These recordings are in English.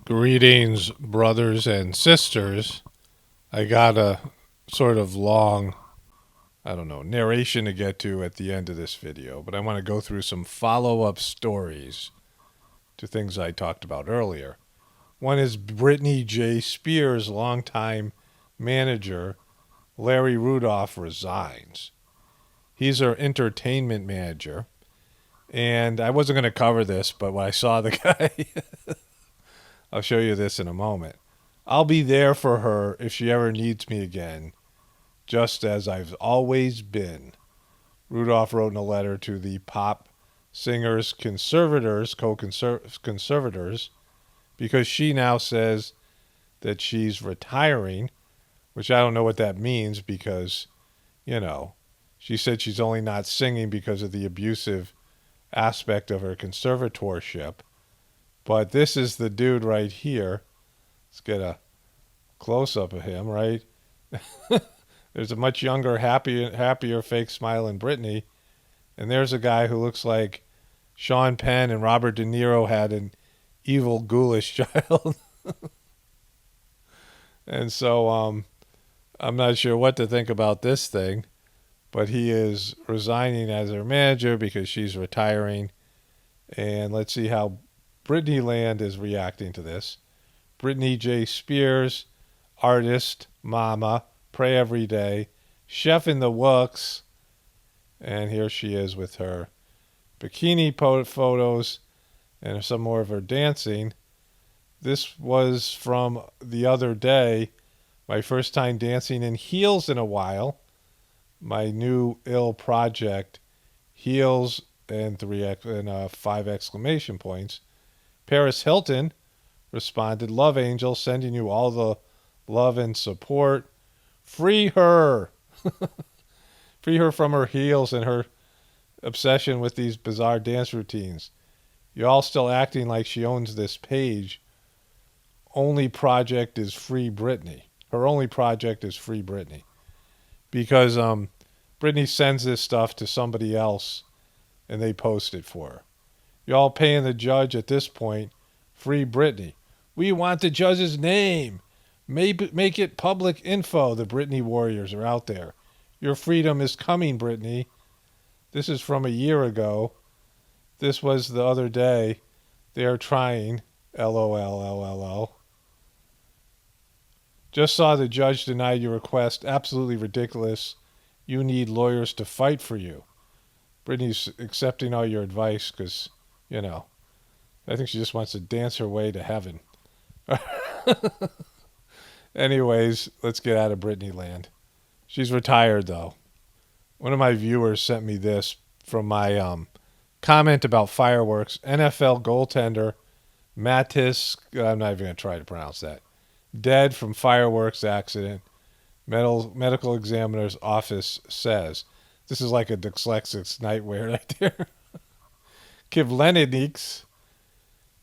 Greetings, brothers and sisters. I got a sort of long, narration to get to at the end of this video, but I want to go through some follow up stories to things I talked about earlier. One is Britney Spears' longtime manager, Larry Rudolph, resigns. He's her entertainment manager, and I wasn't going to cover this, but when I saw the guy, I'll show you this in a moment. I'll be there for her if she ever needs me again, just as I've always been. Rudolph wrote in a letter to the pop singer's co-conservators, because she now says that she's retiring, which I don't know what that means because, she said she's only not singing because of the abusive aspect of her conservatorship. But this is the dude right here. Let's get a close-up of him, right? There's a much younger, happier fake smiling Britney. And there's a guy who looks like Sean Penn and Robert De Niro had an evil, ghoulish child. And so I'm not sure what to think about this thing. But he is resigning as her manager because she's retiring. And let's see how Britney Land is reacting to this. Britney Spears, artist, mama, pray every day, chef in the works. And here she is with her bikini photos and some more of her dancing. This was from the other day, my first time dancing in heels in a while. My new ill project, heels and 5 exclamation points. Paris Hilton responded, "Love Angel, sending you all the love and support. Free her." Free her from her heels and her obsession with these bizarre dance routines. You're all still acting like she owns this page. Only project is Free Britney. Her only project is Free Britney. Because Britney sends this stuff to somebody else and they post it for her. You're all paying the judge at this point. Free Britney. We want the judge's name. Make it public info. The Britney warriors are out there. Your freedom is coming, Britney. This is from a year ago. This was the other day. They are trying. LOL. Just saw the judge deny your request. Absolutely ridiculous. You need lawyers to fight for you. Britney's accepting all your advice because, I think she just wants to dance her way to heaven. Anyways, let's get out of Britney land. She's retired, though. One of my viewers sent me this from my comment about fireworks. NFL goaltender Mattis, I'm not even going to try to pronounce that, dead from fireworks accident. Medical examiner's office says. This is like a dyslexic's nightmare right there. Kivleniniks,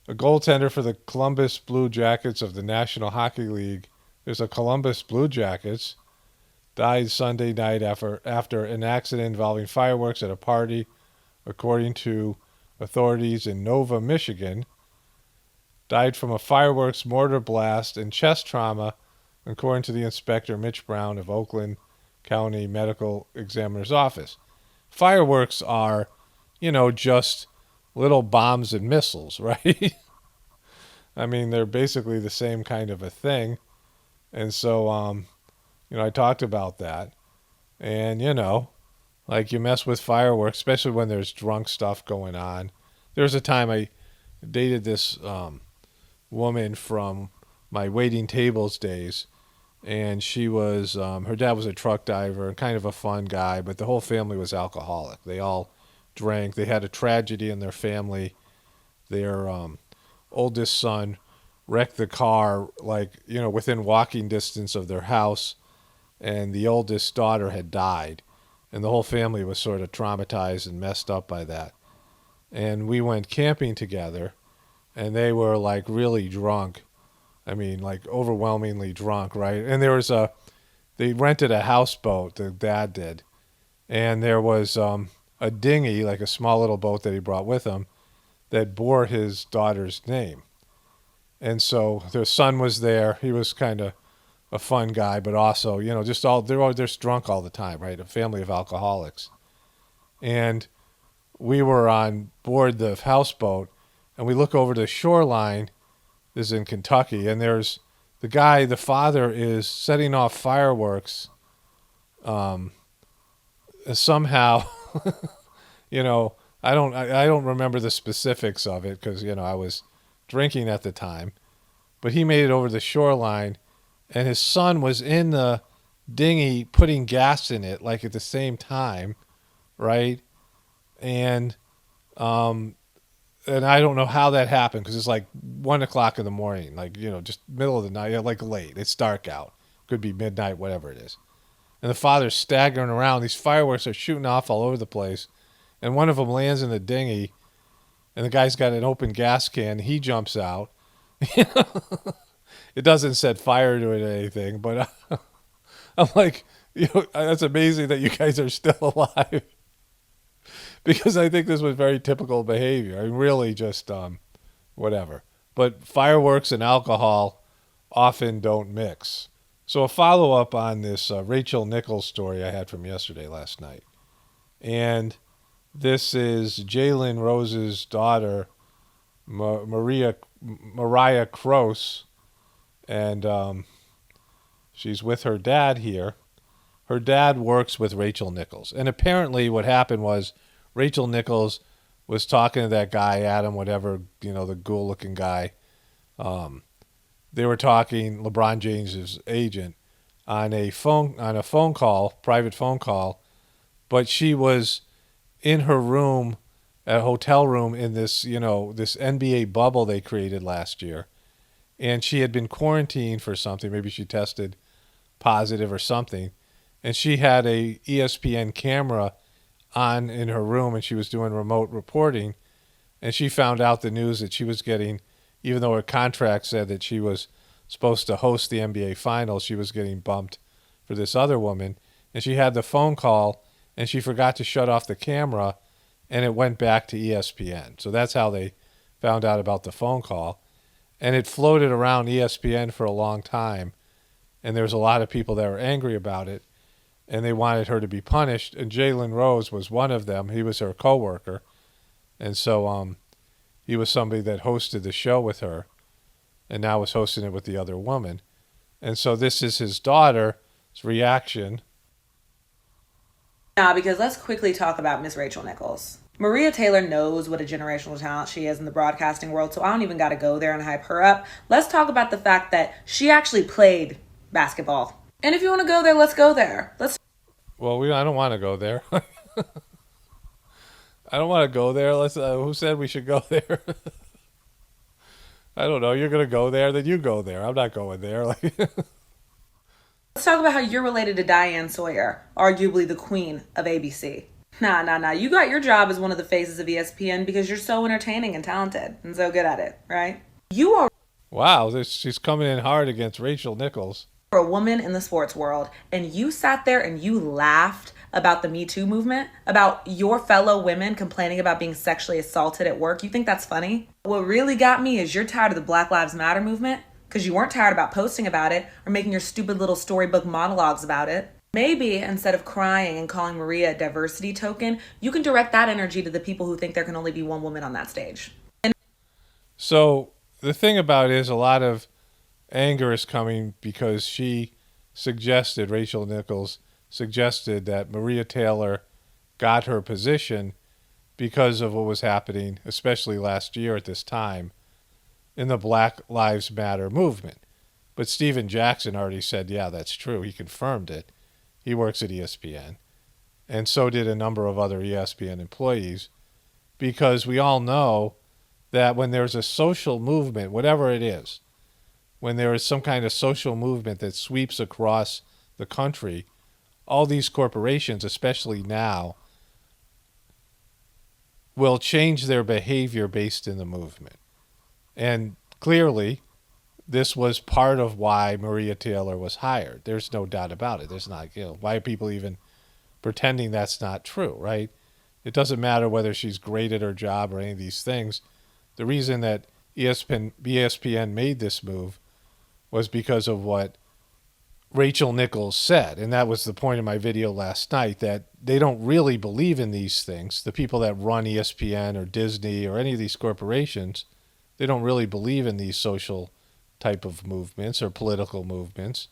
a goaltender for the Columbus Blue Jackets of the National Hockey League. There's a Columbus Blue Jackets. Died Sunday night after an accident involving fireworks at a party, according to authorities in Nova, Michigan. Died from a fireworks mortar blast and chest trauma, according to the inspector Mitch Brown of Oakland County Medical Examiner's Office. Fireworks are, just little bombs and missiles, right? I mean, they're basically the same kind of a thing. And so, I talked about that. And, like you mess with fireworks, especially when there's drunk stuff going on. There was a time I dated this woman from my waiting tables days. And she was, her dad was a truck driver and kind of a fun guy, but the whole family was alcoholic. They all drank. They had a tragedy in their family. Their oldest son wrecked the car, within walking distance of their house, and the oldest daughter had died. And the whole family was sort of traumatized and messed up by that. And we went camping together, and they were, really drunk. I mean, overwhelmingly drunk, right? And they rented a houseboat, the dad did. And there was a dinghy, like a small little boat that he brought with him, that bore his daughter's name. And so their son was there. He was kind of a fun guy, but also, they're just drunk all the time, right? A family of alcoholics. And we were on board the houseboat, and we look over the shoreline. This is in Kentucky, and there's the father is setting off fireworks. Somehow, I don't remember the specifics of it because I was drinking at the time, but he made it over the shoreline, and his son was in the dinghy putting gas in it, like at the same time, right? And and I don't know how that happened because it's like 1 o'clock in the morning, like just middle of the night, like late. It's dark out, could be midnight, whatever it is. And the father's staggering around. These fireworks are shooting off all over the place, and one of them lands in the dinghy, and the guy's got an open gas can. He jumps out. It doesn't set fire to it or anything, but I'm like, that's amazing that you guys are still alive. Because I think this was very typical behavior. I mean, really just whatever. But fireworks and alcohol often don't mix. So a follow-up on this Rachel Nichols story I had from last night. And this is Jalen Rose's daughter, Mariah Croce, and she's with her dad here. Her dad works with Rachel Nichols. And apparently what happened was Rachel Nichols was talking to that guy, Adam, whatever, the ghoul-looking guy. They were talking, LeBron James' agent, on a phone call, private phone call, but she was in her room, a hotel room in this, this NBA bubble they created last year. And she had been quarantined for something. Maybe she tested positive or something. And she had a ESPN camera on in her room, and she was doing remote reporting. And she found out the news that she was getting, even though her contract said that she was supposed to host the NBA Finals, she was getting bumped for this other woman. And she had the phone call, and she forgot to shut off the camera, and it went back to ESPN. So that's how they found out about the phone call. And it floated around ESPN for a long time, and there was a lot of people that were angry about it, and they wanted her to be punished. And Jalen Rose was one of them. He was her coworker, and so he was somebody that hosted the show with her, and now was hosting it with the other woman. And so this is his daughter's reaction. Now, because let's quickly talk about Miss Rachel Nichols. Maria Taylor knows what a generational talent she is in the broadcasting world, so I don't even got to go there and hype her up. Let's talk about the fact that she actually played basketball. And if you want to go there, let's go there. I don't want to go there. I don't want to go there. Who said we should go there? I don't know. You're going to go there, then you go there. I'm not going there. Let's talk about how you're related to Diane Sawyer, arguably the queen of ABC. Nah. You got your job as one of the faces of ESPN because you're so entertaining and talented and so good at it, right? You are... Wow, she's coming in hard against Rachel Nichols. A woman in the sports world, and you sat there and you laughed about the Me Too movement, about your fellow women complaining about being sexually assaulted at work. You think that's funny? What really got me is you're tired of the Black Lives Matter movement because you weren't tired about posting about it or making your stupid little storybook monologues about it. Maybe instead of crying and calling Maria a diversity token, you can direct that energy to the people who think there can only be one woman on that stage. So the thing about it is a lot of anger is coming because Rachel Nichols suggested that Maria Taylor got her position because of what was happening, especially last year at this time, in the Black Lives Matter movement. But Steven Jackson already said, yeah, that's true. He confirmed it. He works at ESPN. And so did a number of other ESPN employees, because we all know that when there's a social movement, whatever it is, when there is some kind of social movement that sweeps across the country, all these corporations, especially now, will change their behavior based in the movement. And clearly, this was part of why Maria Taylor was hired. There's no doubt about it. There's not, why are people even pretending that's not true, right? It doesn't matter whether she's great at her job or any of these things. The reason that ESPN made this move was because of what Rachel Nichols said. And that was the point of my video last night, that they don't really believe in these things. The people that run ESPN or Disney or any of these corporations, they don't really believe in these social type of movements or political movements.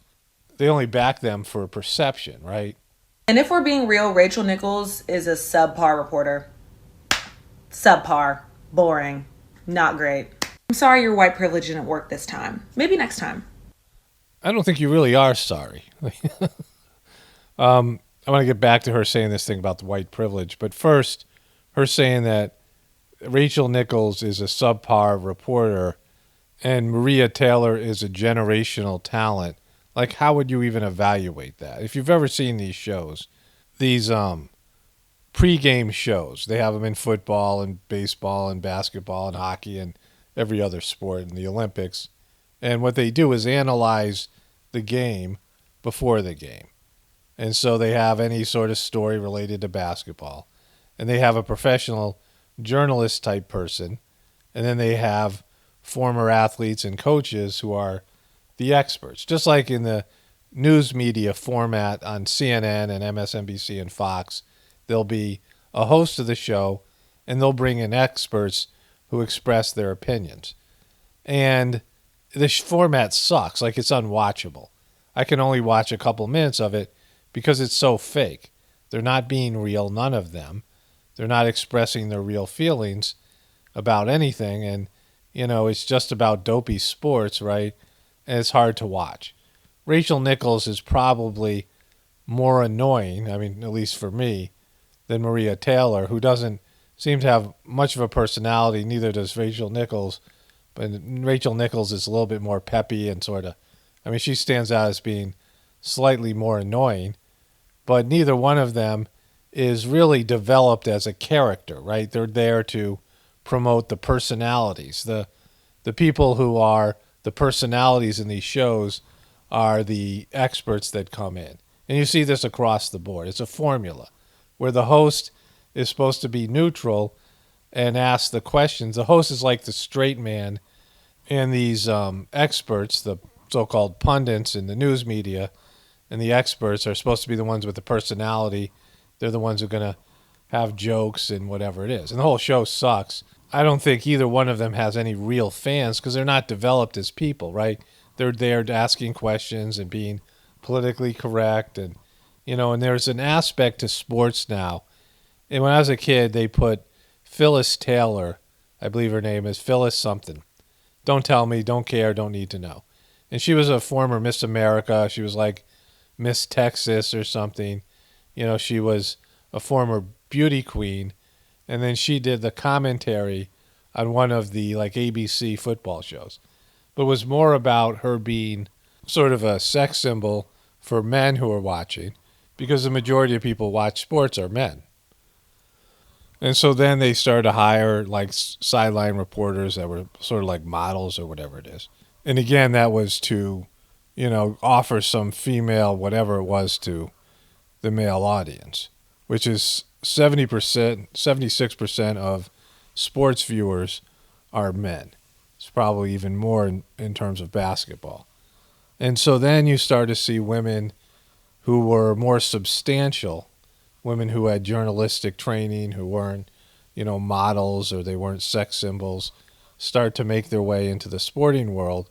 They only back them for perception, right? And if we're being real, Rachel Nichols is a subpar reporter. Subpar. Boring. Not great. I'm sorry your white privilege didn't work this time. Maybe next time. I don't think you really are sorry. I want to get back to her saying this thing about the white privilege. But first, her saying that Rachel Nichols is a subpar reporter and Maria Taylor is a generational talent. Like, how would you even evaluate that? If you've ever seen these shows, these pregame shows, they have them in football and baseball and basketball and hockey and every other sport in the Olympics. And what they do is analyze the game before the game. And so they have any sort of story related to basketball. And they have a professional journalist type person. And then they have former athletes and coaches who are the experts. Just like in the news media format on CNN and MSNBC and Fox, there'll be a host of the show and they'll bring in experts who express their opinions. And this format sucks. Like, it's unwatchable. I can only watch a couple minutes of it because it's so fake. They're not being real, none of them. They're not expressing their real feelings about anything. And, you know, it's just about dopey sports, right? And it's hard to watch. Rachel Nichols is probably more annoying, I mean, at least for me, than Maria Taylor, who doesn't seem to have much of a personality. Neither does Rachel Nichols. But Rachel Nichols is a little bit more peppy and sort of, I mean, she stands out as being slightly more annoying. But neither one of them is really developed as a character, right? They're there to promote the personalities. The people who are the personalities in these shows are the experts that come in. And you see this across the board. It's a formula where the host is supposed to be neutral and ask the questions. The host is like the straight man, and these experts, the so-called pundits in the news media, and the experts are supposed to be the ones with the personality. They're the ones who are going to have jokes and whatever it is. And the whole show sucks. I don't think either one of them has any real fans because they're not developed as people, right? They're there asking questions and being politically correct. And, you know, and there's an aspect to sports now. And when I was a kid, they put Phyllis Taylor, I believe her name is Phyllis something. Don't tell me, don't care, don't need to know. And she was a former Miss America. She was like Miss Texas or something. You know, she was a former beauty queen. And then she did the commentary on one of the like ABC football shows. But it was more about her being sort of a sex symbol for men who are watching, because the majority of people watch sports are men. And so then they started to hire like sideline reporters that were sort of like models or whatever it is. And again, that was to, you know, offer some female whatever it was to the male audience, which is 70%, 76% of sports viewers are men. It's probably even more in terms of basketball. And so then you start to see women who were more substantial, women who had journalistic training, who weren't, you know, models or they weren't sex symbols, start to make their way into the sporting world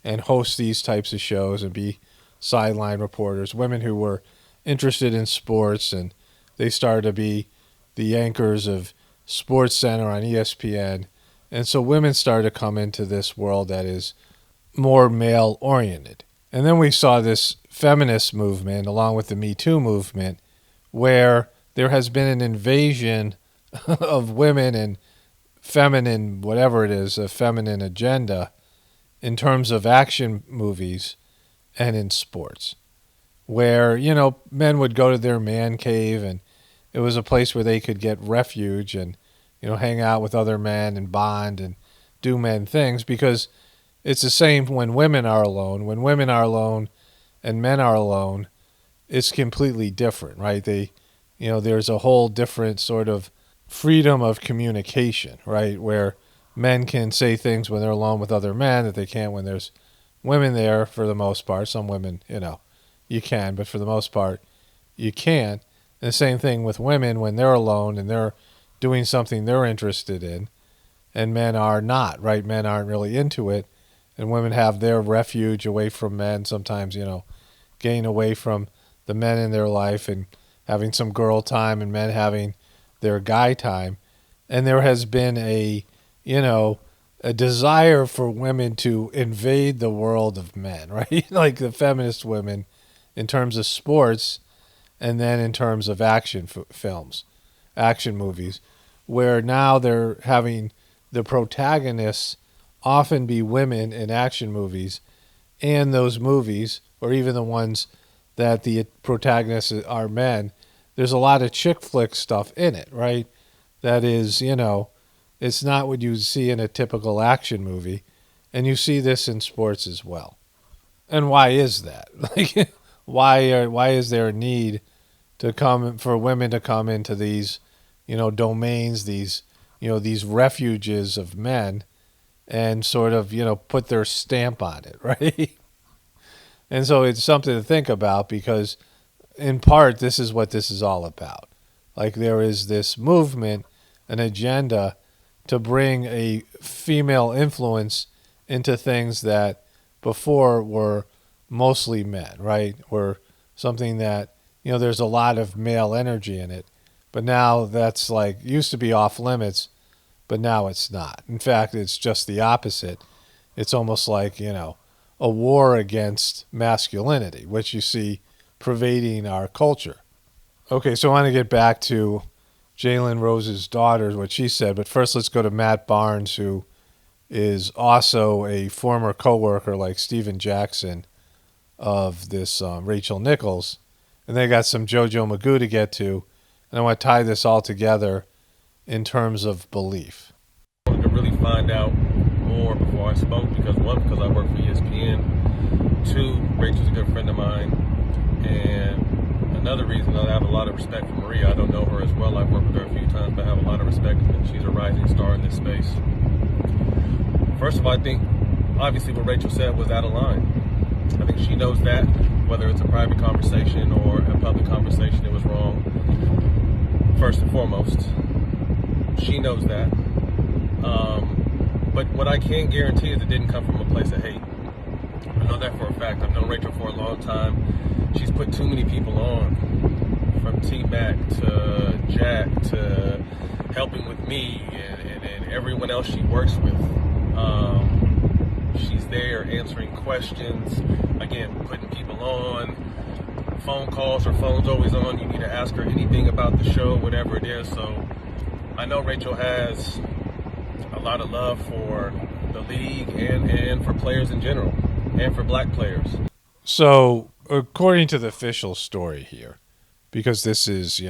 and host these types of shows and be sideline reporters, women who were interested in sports, and they started to be the anchors of Sports Center on ESPN. And so women started to come into this world that is more male-oriented. And then we saw this feminist movement along with the Me Too movement where there has been an invasion of women and feminine, whatever it is, a feminine agenda in terms of action movies and in sports, where, you know, men would go to their man cave and it was a place where they could get refuge and, you know, hang out with other men and bond and do men things, because it's the same when women are alone. When women are alone and men are alone, it's completely different, right? They, you know, there's a whole different sort of freedom of communication, right? Where men can say things when they're alone with other men that they can't when there's women there for the most part. Some women, you can, but for the most part, you can't. And the same thing with women when they're alone and they're doing something they're interested in, and men are not, right? Men aren't really into it, and women have their refuge away from men, sometimes, getting away from the men in their life and having some girl time and men having their guy time. And there has been you know, a desire for women to invade the world of men, right? Like the feminist women in terms of sports and then in terms of action films, action movies, where now they're having the protagonists often be women in action movies, and those movies, or even the ones that the protagonists are men, there's a lot of chick flick stuff in it, right? That is, it's not what you see in a typical action movie, and you see this in sports as well. And why is that? Like, why is there a need to come for women to come into these, domains, these refuges of men, and sort of, put their stamp on it, right? And so it's something to think about because, in part, this is what this is all about. Like there is this movement, an agenda to bring a female influence into things that before were mostly men, right? Were something that, there's a lot of male energy in it. But now that's like, used to be off limits, but now it's not. In fact, it's just the opposite. It's almost like, a war against masculinity, which you see pervading our culture. Okay, so I want to get back to Jalen Rose's daughter, what she said, but first let's go to Matt Barnes, who is also a former coworker like Steven Jackson of this Rachel Nichols. And they got some JoJo Magoo to get to, and I want to tie this all together in terms of belief. I wanted to really find out more before I spoke because one, because I work for ESPN, two, Rachel's a good friend of mine, and another reason I have a lot of respect for Maria. I don't know her as well. I've worked with her a few times, but I have a lot of respect, and she's a rising star in this space. First of all, I think obviously what Rachel said was out of line. I think she knows that, whether it's a private conversation or a public conversation, it was wrong. First and foremost, she knows that. But what I can guarantee is it didn't come from a place of hate. I know that for a fact. I've known Rachel for a long time. She's put too many people on, from T-Mac to Jack to helping with me and everyone else she works with. She's there answering questions, again, putting people on, phone calls, her phone's always on. You need to ask her anything about the show, whatever it is. So I know Rachel has a lot of love for the league and for players in general, and for black players. So, according to the official story here, because this is,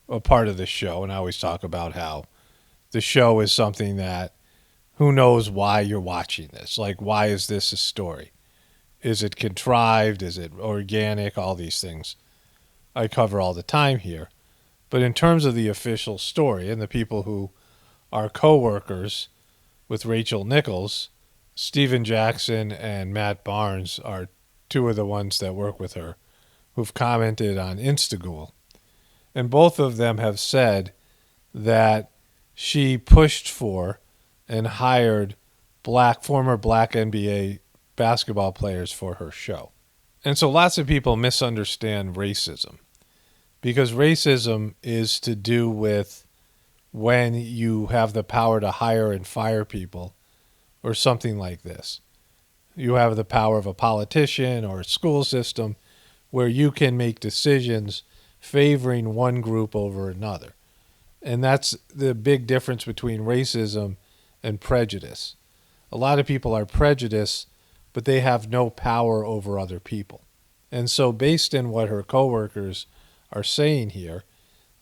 a part of the show, and I always talk about how the show is something that who knows why you're watching this? Like, why is this a story? Is it contrived? Is it organic? All these things I cover all the time here. But in terms of the official story and the people who are co-workers with Rachel Nichols, Steven Jackson and Matt Barnes are two of the ones that work with her who've commented on Instagram. And both of them have said that she pushed for and hired former black NBA basketball players for her show. And so lots of people misunderstand racism because racism is to do with when you have the power to hire and fire people or something like this. You have the power of a politician or a school system where you can make decisions favoring one group over another. And that's the big difference between racism and prejudice. A lot of people are prejudiced, but they have no power over other people. And so based in what her coworkers are saying here,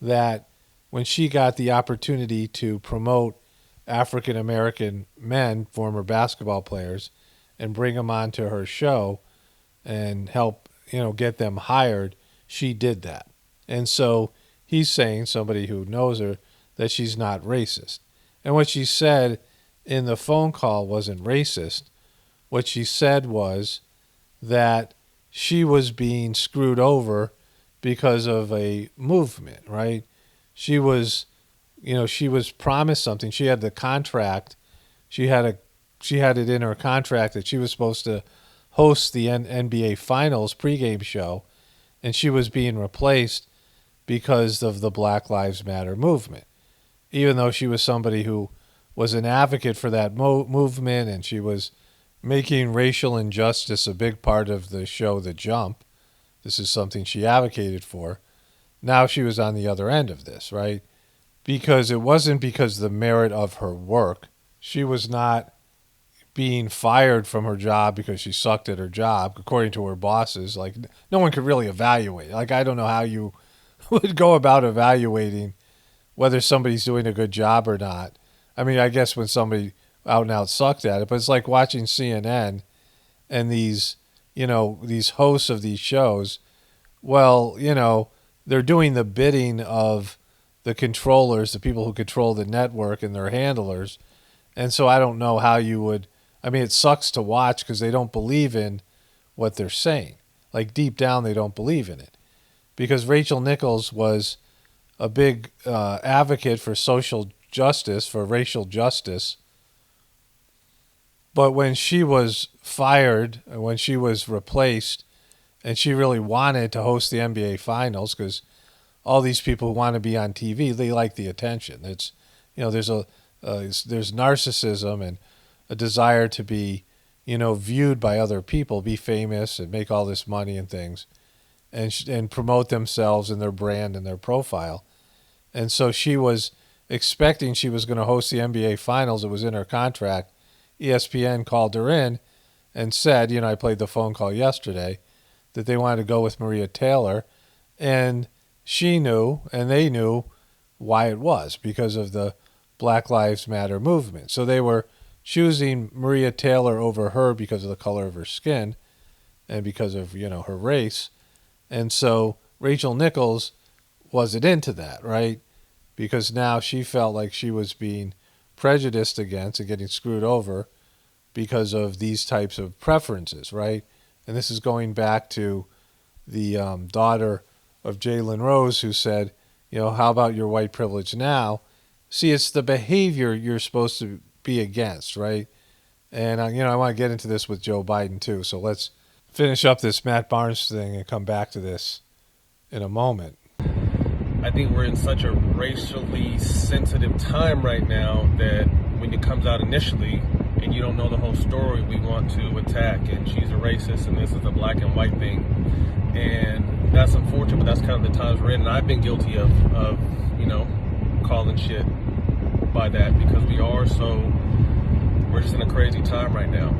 that when she got the opportunity to promote African American men, former basketball players, and bring them onto her show and help, get them hired, she did that. And so he's saying, somebody who knows her, that she's not racist. And what she said in the phone call wasn't racist. What she said was that she was being screwed over because of a movement, right? She was, she was promised something. She had the contract. She had it in her contract that she was supposed to host the NBA Finals pregame show, and she was being replaced because of the Black Lives Matter movement. Even though she was somebody who was an advocate for that movement, and she was making racial injustice a big part of the show The Jump. This is something she advocated for. Now she was on the other end of this, right? Because it wasn't because of the merit of her work. She was not being fired from her job because she sucked at her job, according to her bosses. Like, no one could really evaluate. Like, I don't know how you would go about evaluating whether somebody's doing a good job or not. I mean, I guess when somebody out and out sucked at it, but it's like watching CNN and these hosts of these shows. Well, they're doing the bidding of the controllers, the people who control the network and their handlers. And so I don't know how you would, I mean, it sucks to watch because they don't believe in what they're saying. Like deep down, they don't believe in it. Because Rachel Nichols was a big advocate for social justice, for racial justice. But when she was fired, when she was replaced, and she really wanted to host the NBA Finals, because all these people who want to be on TV, they like the attention. It's, there's narcissism and a desire to be, viewed by other people, be famous and make all this money and things, and promote themselves and their brand and their profile. And so she was expecting she was going to host the NBA Finals. It was in her contract. ESPN called her in and said, I played the phone call yesterday, that they wanted to go with Maria Taylor. And she knew, and they knew why it was, because of the Black Lives Matter movement. So they were choosing Maria Taylor over her because of the color of her skin and because of, her race. And so Rachel Nichols wasn't into that, right? Because now she felt like she was being prejudiced against and getting screwed over because of these types of preferences, right? And this is going back to the daughter of Jalen Rose, who said, how about your white privilege now? See, it's the behavior you're supposed to be against, right? And, I want to get into this with Joe Biden, too. So let's finish up this Matt Barnes thing and come back to this in a moment. I think we're in such a racially sensitive time right now that when it comes out initially and you don't know the whole story, we want to attack, and she's a racist and this is a black and white thing. And that's unfortunate, but that's kind of the times we're in. And I've been guilty of calling shit by that, because we're just in a crazy time right now.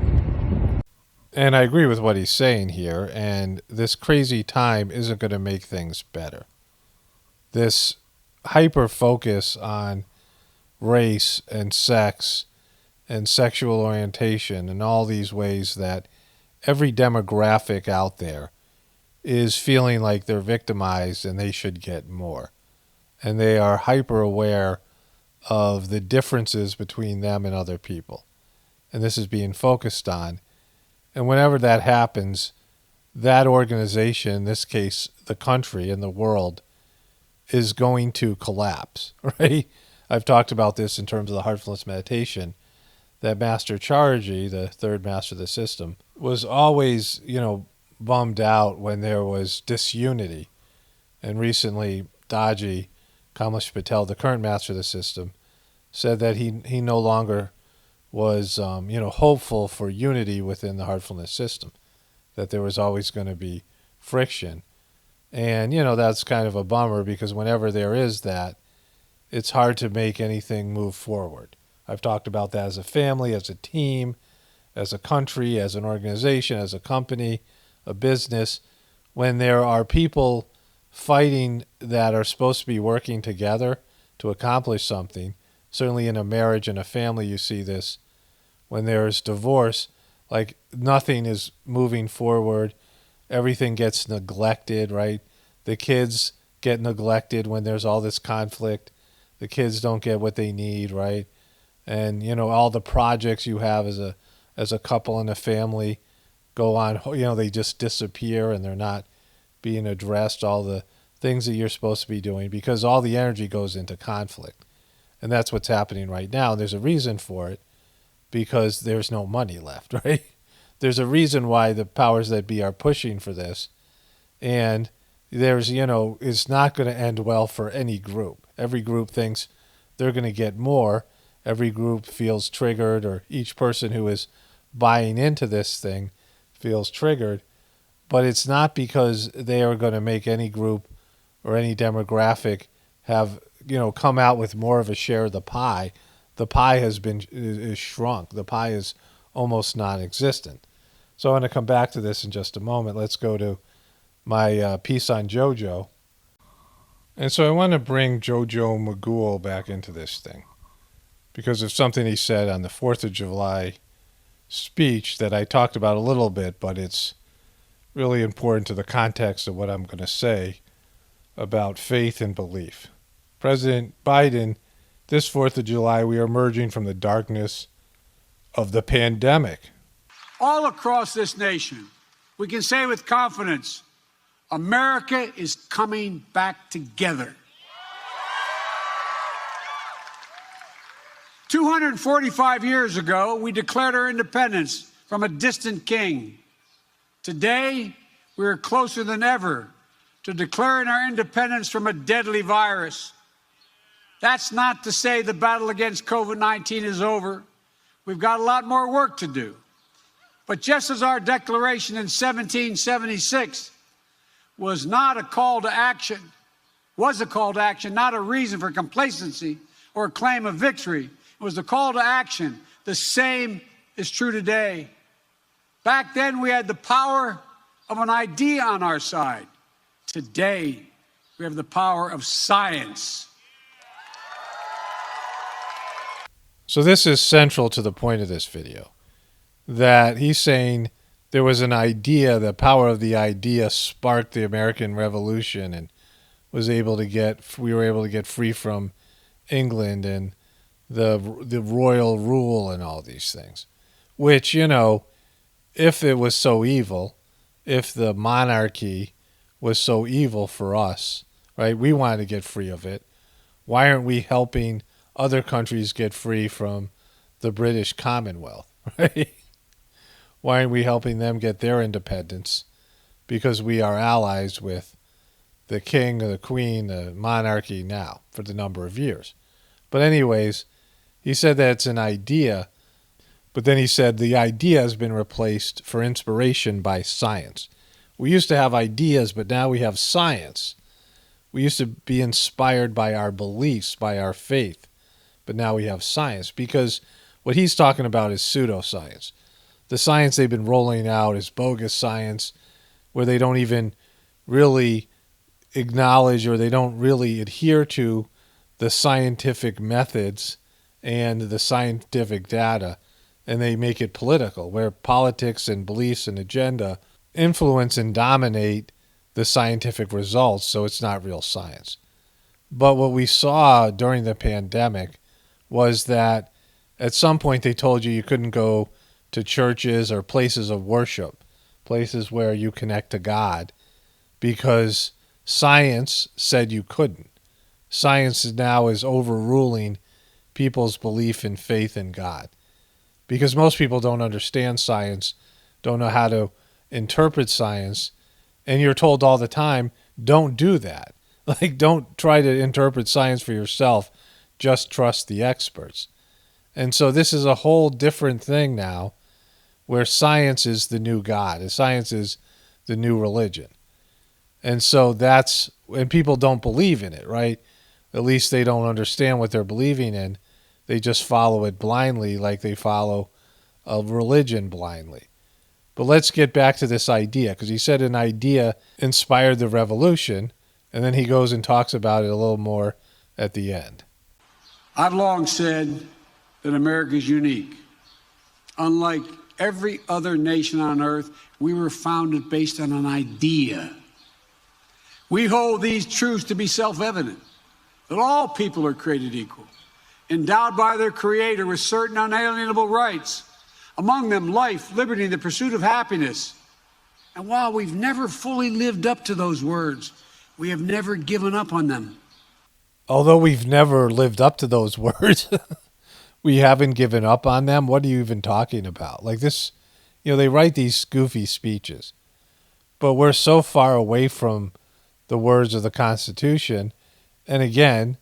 And I agree with what he's saying here. And this crazy time isn't going to make things better. This hyper focus on race and sex and sexual orientation and all these ways that every demographic out there is feeling like they're victimized and they should get more. And they are hyper aware of the differences between them and other people. And this is being focused on. And whenever that happens, that organization, in this case, the country and the world, is going to collapse, right? I've talked about this in terms of the heartfulness meditation, that Master Charji, the third master of the system, was always, bummed out when there was disunity. And recently, Daji Kamlesh Patel, the current master of the system, said that he no longer was, hopeful for unity within the heartfulness system, that there was always going to be friction. And, that's kind of a bummer, because whenever there is that, it's hard to make anything move forward. I've talked about that as a family, as a team, as a country, as an organization, as a company, a business. When there are people fighting that are supposed to be working together to accomplish something, certainly in a marriage and a family you see this. When there's divorce, like nothing is moving forward. Everything gets neglected, right? The kids get neglected when there's all this conflict. The kids don't get what they need, right? and all the projects you have as a couple and a family go on. They just disappear and they're not being addressed. All the things that you're supposed to be doing, because all the energy goes into conflict, and that's what's happening right now. There's a reason for it, because there's no money left, right? There's a reason why the powers that be are pushing for this, and it's not going to end well for any group. Every group thinks they're going to get more. Every group feels triggered, or each person who is buying into this thing feels triggered. But it's not because they are going to make any group or any demographic have, come out with more of a share of the pie. The pie is shrunk. The pie is almost non-existent. So I'm going to come back to this in just a moment. Let's go to my piece on JoJo. And so I want to bring JoJo Magoo back into this thing, because of something he said on the 4th of July speech that I talked about a little bit, but it's really important to the context of what I'm going to say about faith and belief. President Biden, this 4th of July, we are emerging from the darkness of the pandemic. All across this nation, we can say with confidence, America is coming back together. 245 years ago, we declared our independence from a distant king. Today, we are closer than ever to declaring our independence from a deadly virus. That's not to say the battle against COVID-19 is over. We've got a lot more work to do. But just as our declaration in 1776 was a call to action, not a reason for complacency or a claim of victory. It was a call to action. The same is true today. Back then, we had the power of an idea on our side. Today, we have the power of science. So this is central to the point of this video, that he's saying there was an idea, the power of the idea sparked the American Revolution, and we were able to get free from England and the royal rule and all these things. Which, if it was so evil, if the monarchy was so evil for us, right, we wanted to get free of it, why aren't we helping other countries get free from the British Commonwealth, right? Why aren't we helping them get their independence? Because we are allies with the king or the queen, the monarchy now for the number of years. But anyways, he said that it's an idea, but then he said the idea has been replaced for inspiration by science. We used to have ideas, but now we have science. We used to be inspired by our beliefs, by our faith, but now we have science, because what he's talking about is pseudoscience. The science they've been rolling out is bogus science, where they don't even really acknowledge, or they don't really adhere to the scientific methods and the scientific data, and they make it political, where politics and beliefs and agenda influence and dominate the scientific results, so it's not real science. But what we saw during the pandemic was that at some point they told you couldn't go to churches or places of worship, places where you connect to God, because science said you couldn't. Science now is overruling people's belief and faith in God, because most people don't understand science, don't know how to interpret science, and you're told all the time, don't do that. Like, don't try to interpret science for yourself, just trust the experts. And so this is a whole different thing now, where science is the new God, and science is the new religion. And so and people don't believe in it, right? At least they don't understand what they're believing in. They just follow it blindly, like they follow a religion blindly. But let's get back to this idea, because he said an idea inspired the revolution, and then he goes and talks about it a little more at the end. I've long said that America is unique. Unlike every other nation on earth, we were founded based on an idea. We hold these truths to be self-evident, that all people are created equal, endowed by their Creator with certain unalienable rights, among them life, liberty, and the pursuit of happiness. And while we've never fully lived up to those words, we have never given up on them. Although we've never lived up to those words, we haven't given up on them. What are you even talking about? Like this, they write these goofy speeches, but we're so far away from the words of the Constitution. And again,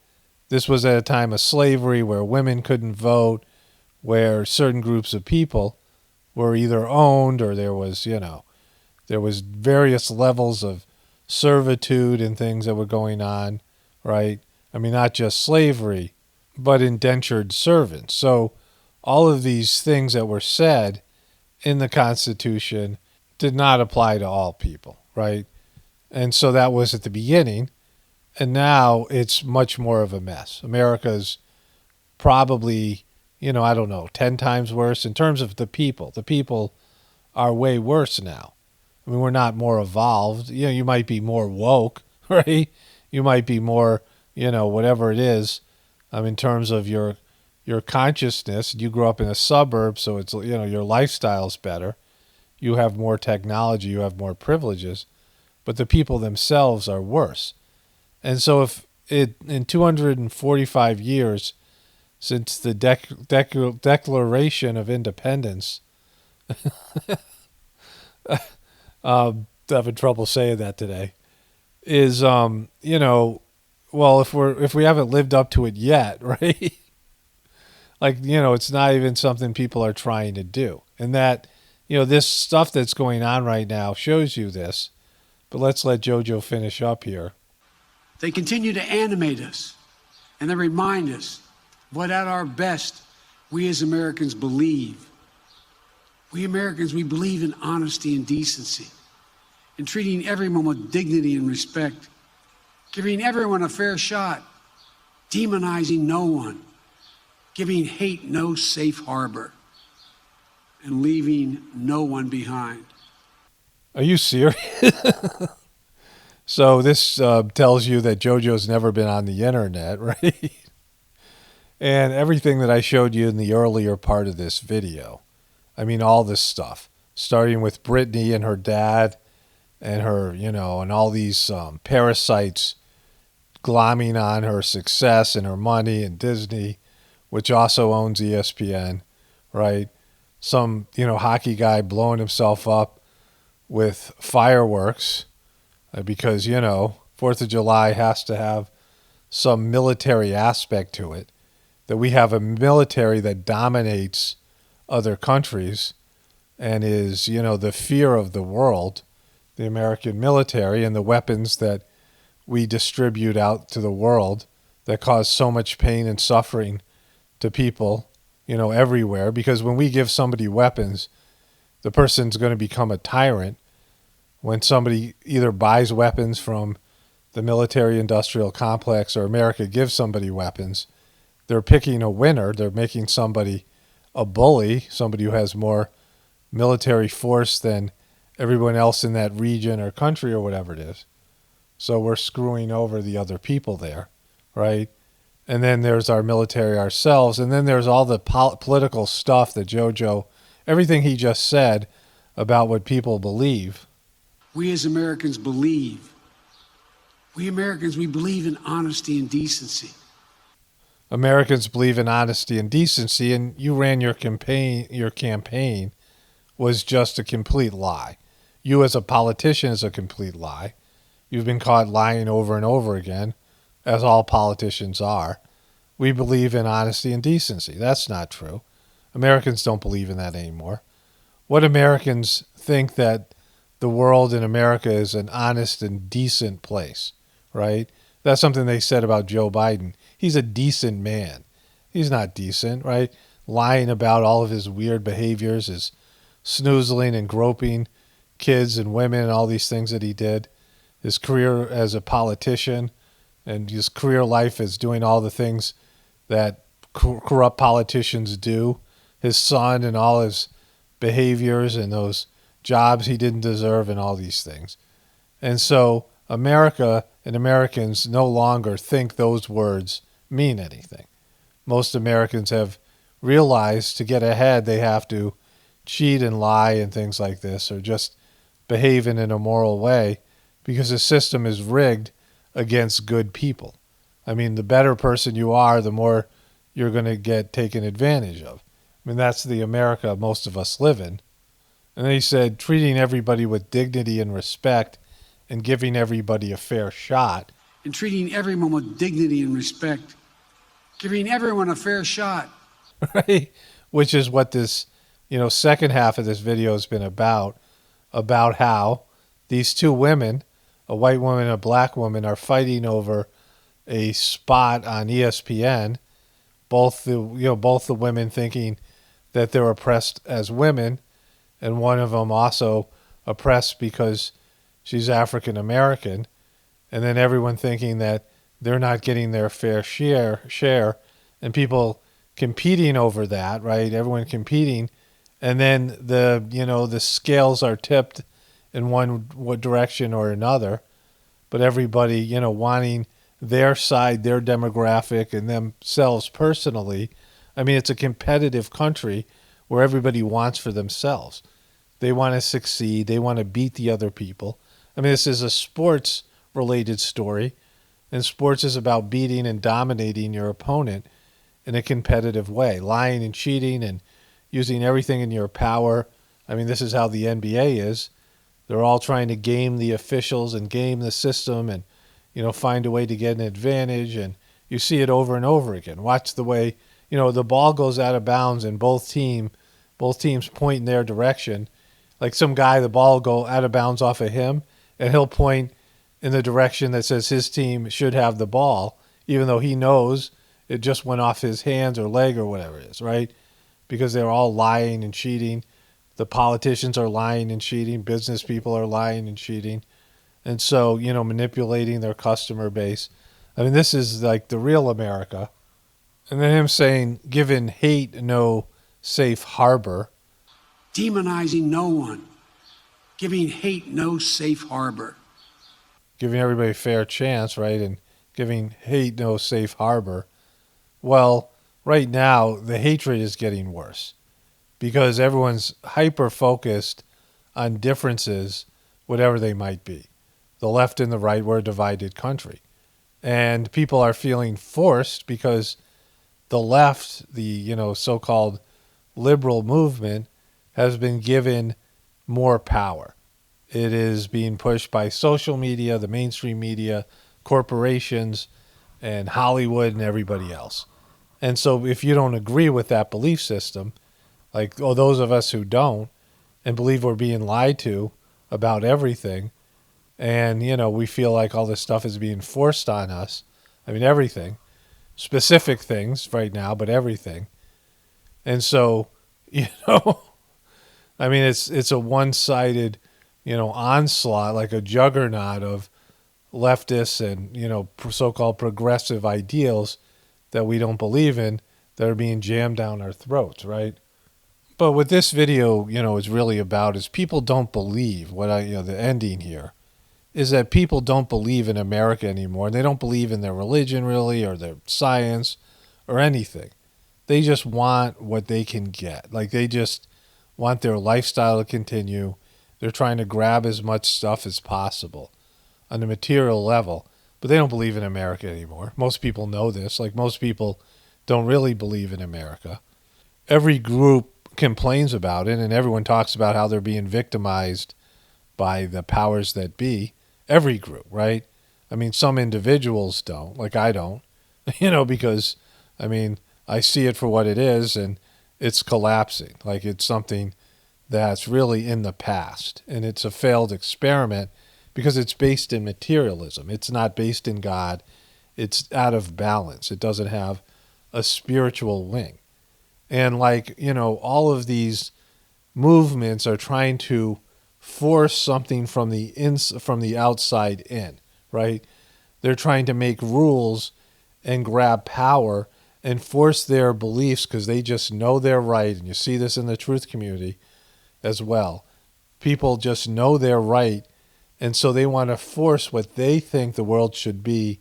this was at a time of slavery where women couldn't vote, where certain groups of people were either owned or there was various levels of servitude and things that were going on, right? I mean, not just slavery, but indentured servants. So all of these things that were said in the Constitution did not apply to all people, right? And so that was at the beginning. And now it's much more of a mess. America's probably, I don't know, 10 times worse in terms of the people. The people are way worse now. I mean, we're not more evolved. You might be more woke, right? You might be more, whatever it is, in terms of your consciousness. You grew up in a suburb, so it's, your lifestyle's better. You have more technology, you have more privileges, but the people themselves are worse. And so if in 245 years since the Declaration of Independence, I'm having trouble saying that today, is, well, if we haven't lived up to it yet, right? Like, it's not even something people are trying to do. And that, this stuff that's going on right now shows you this. But let's let JoJo finish up here. They continue to animate us, and they remind us what at our best we as Americans believe. We Americans, we believe in honesty and decency, in treating everyone with dignity and respect, giving everyone a fair shot, demonizing no one, giving hate no safe harbor, and leaving no one behind. Are you serious? So this tells you that JoJo's never been on the internet, right? And everything that I showed you in the earlier part of this video, I mean, all this stuff, starting with Britney and her dad and her, and all these parasites glomming on her success and her money, and Disney, which also owns ESPN, right? Some, hockey guy blowing himself up with fireworks because, 4th of July has to have some military aspect to it, that we have a military that dominates other countries and is, the fear of the world, the American military, and the weapons that we distribute out to the world that cause so much pain and suffering to people, everywhere. Because when we give somebody weapons, the person's going to become a tyrant. When somebody either buys weapons from the military-industrial complex or America gives somebody weapons, they're picking a winner. They're making somebody a bully, somebody who has more military force than everyone else in that region or country or whatever it is. So we're screwing over the other people there, right? And then there's our military ourselves. And then there's all the political stuff that JoJo, everything he just said about what people believe. We as Americans believe. We Americans, we believe in honesty and decency. Americans believe in honesty and decency, and you ran your campaign was just a complete lie. You as a politician is a complete lie. You've been caught lying over and over again, as all politicians are. We believe in honesty and decency. That's not true. Americans don't believe in that anymore. What Americans think that the world in America is an honest and decent place, right? That's something they said about Joe Biden. He's a decent man. He's not decent, right? Lying about all of his weird behaviors, his snoozling and groping kids and women and all these things that he did. His career as a politician and his career life as doing all the things that corrupt politicians do. His son and all his behaviors and those jobs he didn't deserve and all these things. And so America and Americans no longer think those words mean anything. most Americans have realized to get ahead, they have to cheat and lie and things like this, or just behave in an immoral way because the system is rigged against good people. I mean, the better person you are, the more you're going to get taken advantage of. I mean, that's the America most of us live in. And he said treating everybody with dignity and respect and giving everybody a fair shot. And treating everyone with dignity and respect, giving everyone a fair shot. Right? Which is what this, second half of this video has been about how these two women, a white woman and a black woman, are fighting over a spot on ESPN. Both the women thinking that they're oppressed as women, and one of them also oppressed because she's African American, and then everyone thinking that they're not getting their fair share, and people competing over that, right? Everyone competing, and then the scales are tipped in one direction or another, but everybody wanting their side, their demographic, and themselves personally. I mean, it's a competitive country where everybody wants for themselves. They want to succeed. They want to beat the other people. I mean, this is a sports-related story, and sports is about beating and dominating your opponent in a competitive way, lying and cheating and using everything in your power. I mean, this is how the NBA is. They're all trying to game the officials and game the system and, find a way to get an advantage. And you see it over and over again. Watch the way, the ball goes out of bounds and both teams point in their direction. Like some guy, the ball will go out of bounds off of him, and he'll point in the direction that says his team should have the ball, even though he knows it just went off his hands or leg or whatever it is, right? Because they're all lying and cheating. The politicians are lying and cheating. Business people are lying and cheating. And so, manipulating their customer base. I mean, this is like the real America. And then him saying, giving hate no safe harbor. Demonizing no one, giving hate no safe harbor. Giving everybody a fair chance, right? And giving hate no safe harbor. Well, right now, the hatred is getting worse because everyone's hyper-focused on differences, whatever they might be. The left and the right, we're a divided country. And people are feeling forced because the left, the so-called liberal movement, has been given more power. It is being pushed by social media, the mainstream media, corporations, and Hollywood and everybody else. And so if you don't agree with that belief system, like those of us who don't and believe we're being lied to about everything, and, we feel like all this stuff is being forced on us. I mean, everything. Specific things right now, but everything. And so, I mean, it's a one-sided, onslaught, like a juggernaut of leftists and, so-called progressive ideals that we don't believe in that are being jammed down our throats, right? But what this video, is really about is people don't believe the ending here is that people don't believe in America anymore. They don't believe in their religion really or their science or anything. They just want what they can get. Like they just want their lifestyle to continue. They're trying to grab as much stuff as possible on a material level, but they don't believe in America anymore. Most people know this. Like most people don't really believe in America. Every group complains about it, and everyone talks about how they're being victimized by the powers that be. Every group, right? I mean, some individuals don't, like I don't, because, I mean, I see it for what it is, and it's collapsing. Like it's something that's really in the past, and it's a failed experiment because it's based in materialism. It's not based in God. It's out of balance. It doesn't have a spiritual wing. And all of these movements are trying to force something from the outside in, right? They're trying to make rules and grab power and force their beliefs because they just know they're right. And you see this in the truth community as well. People just know they're right, and so they want to force what they think the world should be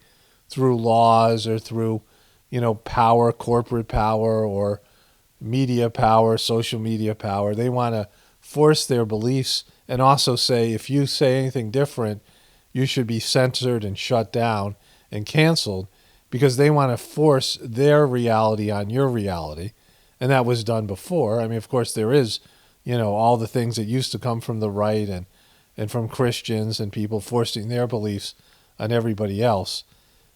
through laws or through, power, corporate power, or media power, social media power. They want to force their beliefs and also say, if you say anything different, you should be censored and shut down and canceled, because they want to force their reality on your reality. And that was done before. I mean, of course, there is, all the things that used to come from the right and from Christians and people forcing their beliefs on everybody else.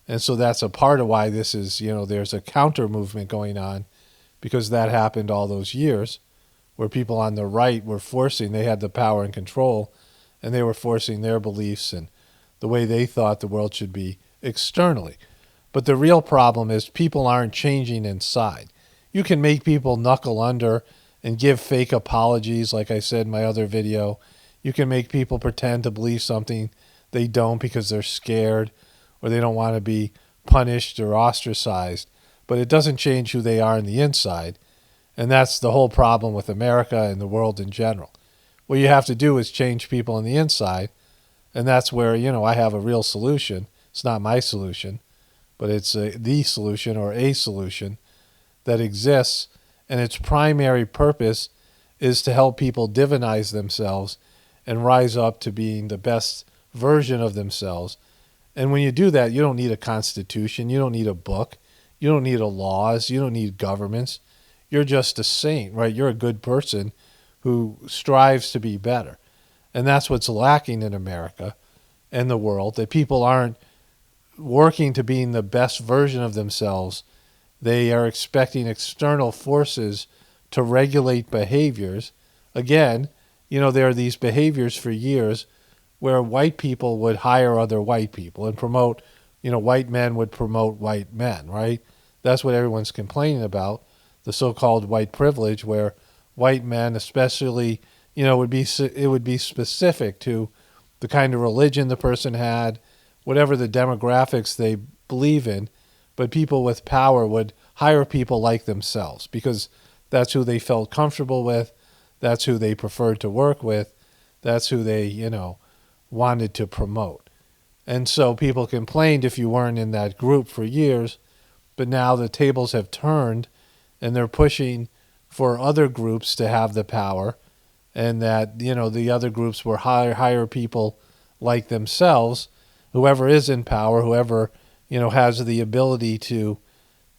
And so that's a part of why this is, there's a counter movement going on, because that happened all those years where people on the right were forcing, they had the power and control, and they were forcing their beliefs and the way they thought the world should be externally. But the real problem is people aren't changing inside. You can make people knuckle under and give fake apologies, like I said in my other video. You can make people pretend to believe something they don't because they're scared or they don't want to be punished or ostracized. But it doesn't change who they are on the inside. And that's the whole problem with America and the world in general. What you have to do is change people on the inside. And that's where, I have a real solution. It's not my solution, but it's the solution or a solution that exists. And its primary purpose is to help people divinize themselves and rise up to being the best version of themselves. And when you do that, you don't need a constitution. You don't need a book. You don't need laws. You don't need governments. You're just a saint, right? You're a good person who strives to be better. And that's what's lacking in America and the world, that people aren't working to being the best version of themselves. They are expecting external forces to regulate behaviors. Again, there are these behaviors for years where white people would hire other white people and promote, white men would promote white men, right? That's what everyone's complaining about, the so-called white privilege, where white men especially, it would be specific to the kind of religion the person had, whatever the demographics they believe in, but people with power would hire people like themselves because that's who they felt comfortable with, that's who they preferred to work with, that's who they, wanted to promote. And so people complained if you weren't in that group for years, but now the tables have turned and they're pushing for other groups to have the power, and that, the other groups will hire people like themselves, whoever is in power, whoever, has the ability to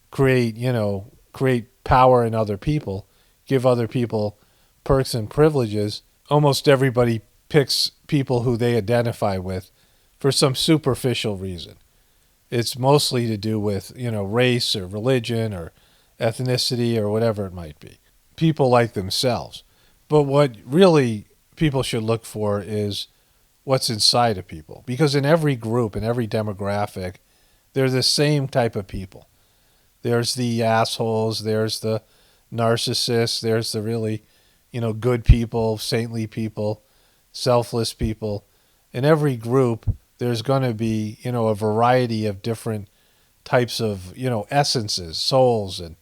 create power in other people, give other people perks and privileges. Almost everybody picks people who they identify with for some superficial reason. It's mostly to do with, race or religion or ethnicity or whatever it might be. People like themselves. But what really people should look for is what's inside of people. Because in every group, in every demographic, they're the same type of people. There's the assholes, there's the narcissists, there's the really, good people, saintly people, selfless people. In every group, there's going to be, a variety of different types of, essences, souls, and,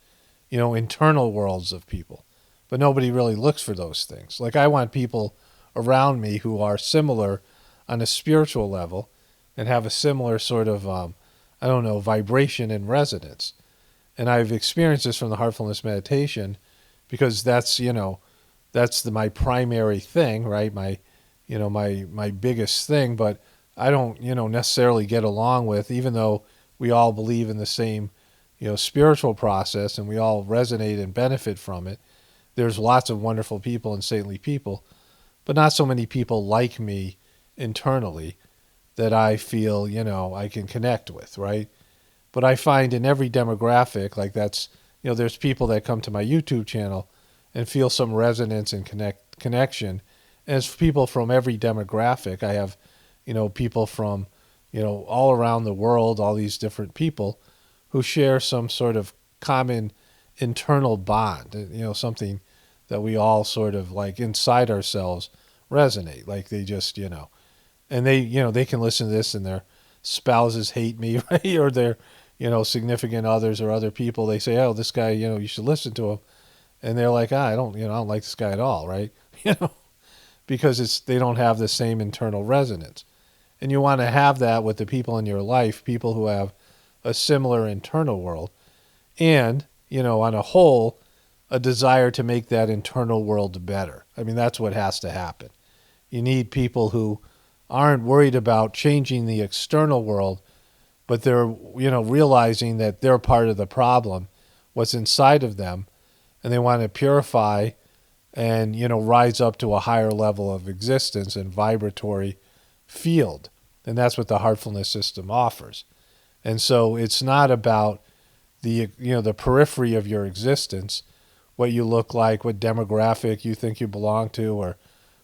internal worlds of people. But nobody really looks for those things. Like, I want people around me who are similar on a spiritual level and have a similar sort of, vibration and resonance. And I've experienced this from the heartfulness meditation because that's, my primary thing, right? My biggest thing, but I don't, necessarily get along with, even though we all believe in the same, spiritual process and we all resonate and benefit from it. There's lots of wonderful people and saintly people, but not so many people like me internally that I feel, I can connect with, right? But I find in every demographic, like that's, there's people that come to my YouTube channel and feel some resonance and connection. And it's people from every demographic. I have, people from, all around the world, all these different people who share some sort of common internal bond, something that we all sort of like inside ourselves resonate. Like they just, and they can listen to this and their spouses hate me, right? Or their, significant others or other people. They say, oh, this guy, you should listen to him. And they're like, I don't like this guy at all, right? Because they don't have the same internal resonance. And you want to have that with the people in your life, people who have a similar internal world. and, on a whole, a desire to make that internal world better. I mean, that's what has to happen. You need people who aren't worried about changing the external world, but they're, realizing that they're part of the problem, what's inside of them, and they want to purify and, rise up to a higher level of existence and vibratory field. And that's what the heartfulness system offers. And so it's not about the periphery of your existence, what you look like, what demographic you think you belong to, or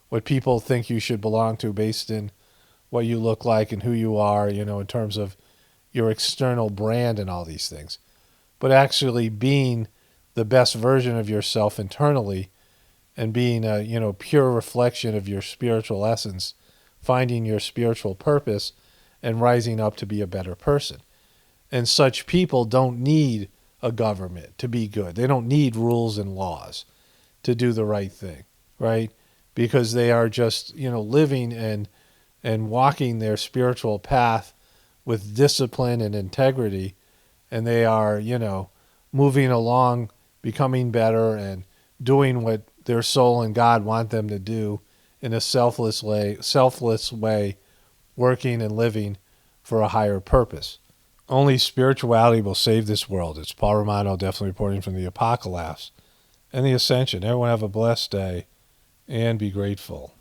what people think you should belong to based in what you look like and who you are, in terms of your external brand and all these things. But actually being the best version of yourself internally and being a, pure reflection of your spiritual essence, finding your spiritual purpose and rising up to be a better person. And such people don't need a government to be good. They don't need rules and laws to do the right thing, right? Because they are just, living and walking their spiritual path with discipline and integrity. And they are, moving along, becoming better and doing what their soul and God want them to do in a selfless way, working and living for a higher purpose. Only spirituality will save this world. It's Paul Romano, definitely reporting from the Apocalypse and the Ascension. Everyone have a blessed day and be grateful.